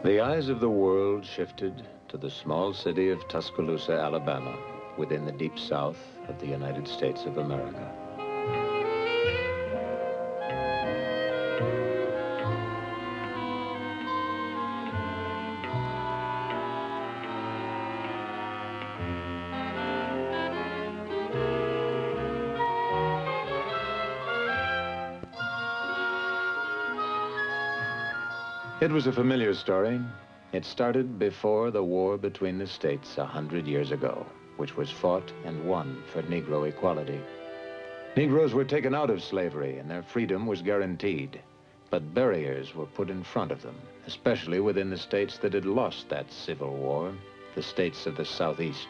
The eyes of the world shifted to the small city of Tuscaloosa, Alabama, within the deep south of the United States of America. It was a familiar story. It started before the war between the states 100 years ago, which was fought and won for Negro equality. Negroes were taken out of slavery and their freedom was guaranteed, but barriers were put in front of them, especially within the states that had lost that civil war, the states of the Southeast.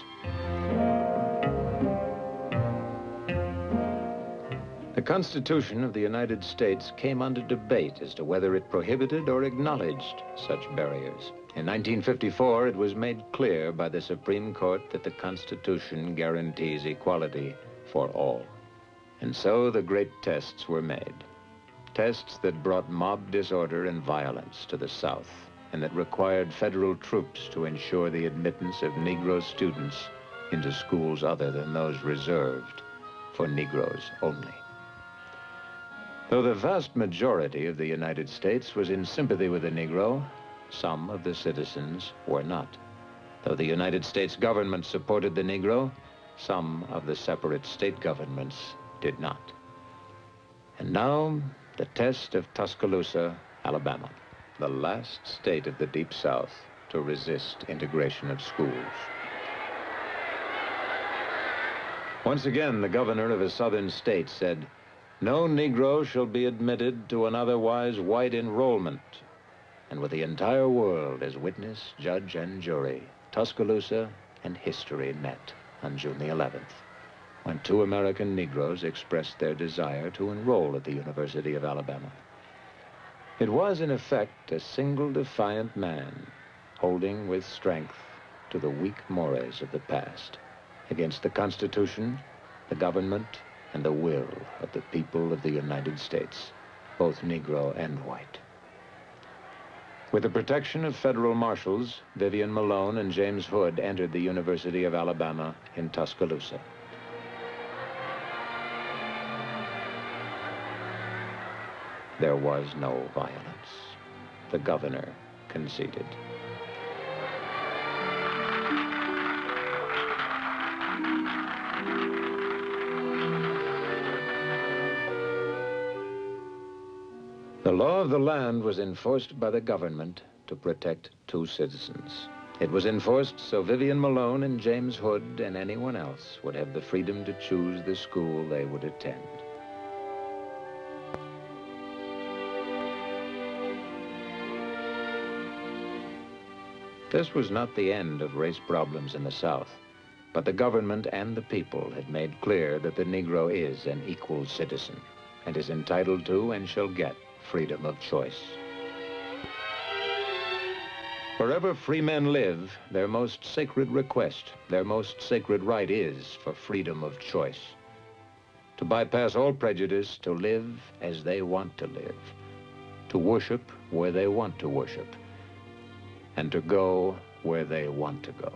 The Constitution of the United States came under debate as to whether it prohibited or acknowledged such barriers. In 1954, it was made clear by the Supreme Court that the Constitution guarantees equality for all. And so the great tests were made. Tests that brought mob disorder and violence to the South, and that required federal troops to ensure the admittance of Negro students into schools other than those reserved for Negroes only. Though the vast majority of the United States was in sympathy with the Negro, some of the citizens were not. Though the United States government supported the Negro, some of the separate state governments did not. And now, the test of Tuscaloosa, Alabama, the last state of the Deep South to resist integration of schools. Once again, the governor of a southern state said, "No Negro shall be admitted to an otherwise white enrollment." And with the entire world as witness, judge, and jury, Tuscaloosa and history met on June the 11th, when 2 American Negroes expressed their desire to enroll at the University of Alabama. It was, in effect, a single defiant man holding with strength to the weak mores of the past against the Constitution, the government, and the will of the people of the United States, both Negro and white. With the protection of Federal Marshals, Vivian, Malone, and James Hood entered the University of Alabama in Tuscaloosa. There was no violence. The governor conceded. The law of the land was enforced by the government to protect 2 citizens. It was enforced so Vivian Malone and James Hood and anyone else would have the freedom to choose the school they would attend. This was not the end of race problems in the South, but the government and the people had made clear that the Negro is an equal citizen and is entitled to and shall get freedom of choice. Wherever free men live, their most sacred request, their most sacred right is for freedom of choice. To bypass all prejudice, to live as they want to live, to worship where they want to worship, and to go where they want to go.